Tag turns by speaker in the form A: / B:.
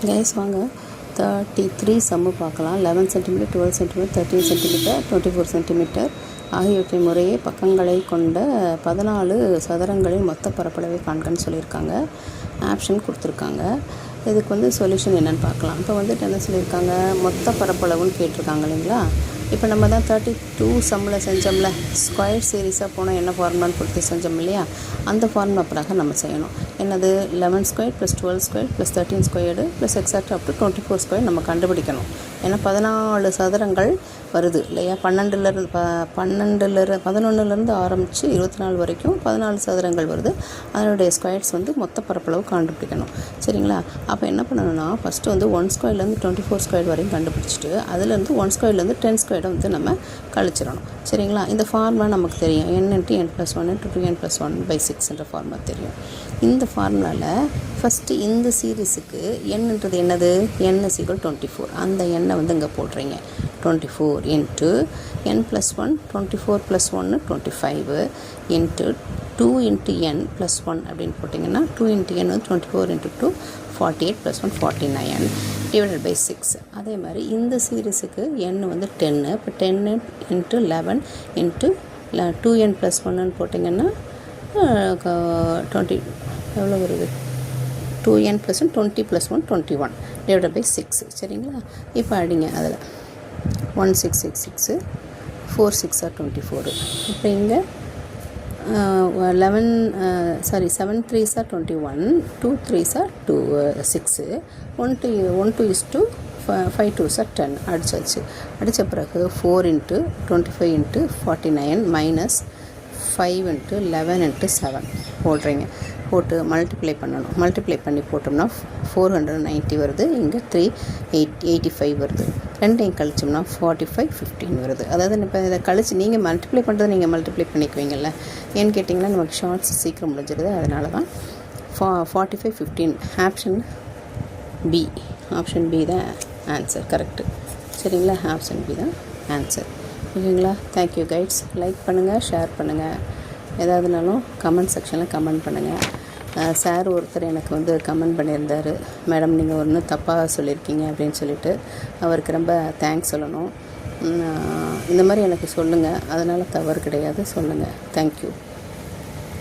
A: Guys வாங்க 33 சம்மு பார்க்கலாம். 11 centimetre, 12 centimetre, 13 centimetre, 24 centimetre ஆகியவற்றை முறையே பக்கங்களை கொண்ட 14 சதுரங்களின் மொத்த பரப்பளவை காண்கன்னு சொல்லியிருக்காங்க. ஆப்ஷன் கொடுத்துருக்காங்க. இதுக்கு வந்து சொல்யூஷன் என்னென்னு பார்க்கலாம். இப்போ வந்துட்டு என்ன சொல்லியிருக்காங்க, மொத்த பரப்பளவுன்னு கேட்டிருக்காங்க இல்லைங்களா. இப்போ நம்ம தான் 32 சம்மில் செஞ்சோம்ல, ஸ்கொயர் சீரீஸாக போனால் என்ன ஃபார்முலான்னு கொடுத்து செஞ்சோம் இல்லையா, அந்த ஃபார்முலா பிறகு நம்ம செய்யணும். என்னது 11 square plus 12 square plus 13 squared plus exact up to 24 square நம்ம கண்டுபிடிக்கணும். ஏன்னா 14 சதுரங்கள் வருது இல்லையா. 11லேருந்து ஆரம்பித்து 24 வரைக்கும் 14 சதுரங்கள் வருது. அதனுடைய ஸ்கொயர்ஸ் வந்து மொத்த பரப்பளவு கண்டுபிடிக்கணும். சரிங்களா. அப்போ என்ன பண்ணணும்னா, ஃபஸ்ட்டு வந்து 1 ஸ்கொயர்லேருந்து 24 ஸ்கொயர் வரையும் கண்டுபிடிச்சிட்டு அதுலேருந்து 1 ஸ்கொயர்லேருந்து 10 ஸ்கொயரை வந்து நம்ம கழிச்சிடணும். சரிங்களா. இந்த ஃபார்முலா நமக்கு தெரியும், n × n + 1 × 2n + 1/6 என்ற ஃபார்முலா தெரியும். இந்த ஃபார்முலாவில் ஃபஸ்ட்டு இந்த சீரீஸுக்கு என்னன்றது என்னது, n = 24. அந்த எண்ணை வந்து இங்கே போடுறீங்க. 24 × n + 1, 24 + 1 25 × 2 × n + 1 அப்படின்னு போட்டிங்கன்னா 2 × n வந்து 24 × 2 48 + 1 49 /6. அதே மாதிரி இந்த சீரீஸுக்கு n வந்து 10. இப்போ 10 × 11 × 2n + 1ன்னு போட்டிங்கன்னா 20 எவ்வளோ வருது, 2n + 1 20 + 1 21 /6. சரிங்களா. இப்போ அடிங்க அதில் 1666 4 6 are 24. இப்போ இங்கே 7 3s are 21, 2 3s are 6, 1 2 is 2, 5 2s are 10 அடிச்சாச்சு. அடித்த பிறகு 4 × 25 × 49 minus 5 × 11 × 7 போடுறீங்க. போட்டு மல்டிப்ளை பண்ணணும். மல்டிப்ளை பண்ணி போட்டோம்னா 490 வருது. இங்கே 385 வருது. ரெண்டையும் கழிச்சோம்னா 45 15 வருது. அதாவது இப்போ இதை கழிச்சு நீங்கள் மல்டிப்ளை பண்ணுறது நீங்கள் மல்டிப்ளை பண்ணிக்குவீங்கள்ல. ஏன்னு கேட்டிங்கன்னா நமக்கு ஷார்ட்ஸ் சீக்கிரம் முடிஞ்சிருது. அதனால தான் 45 15 ஆப்ஷன் பி தான் ஆன்சர். கரெக்டு. சரிங்களா. ஆப்ஷன் பி தான் ஆன்சர். ஓகேங்களா. Thank you guides. லைக் பண்ணுங்கள், ஷேர் பண்ணுங்கள். ஏதாவதுனாலும் கமெண்ட் செக்ஷனில் கமெண்ட் பண்ணுங்கள். சார் ஒருத்தர் எனக்கு வந்து கமெண்ட் பண்ணியிருந்தார், மேடம் நீங்கள் ஒன்று தப்பாக சொல்லியிருக்கீங்க அப்படின்னு சொல்லிட்டு. அவருக்கு ரொம்ப தேங்க்ஸ் சொல்லணும். இந்த மாதிரி எனக்கு சொல்லுங்கள். அதனால் தவறு கிடையாது, சொல்லுங்கள். தேங்க்யூ.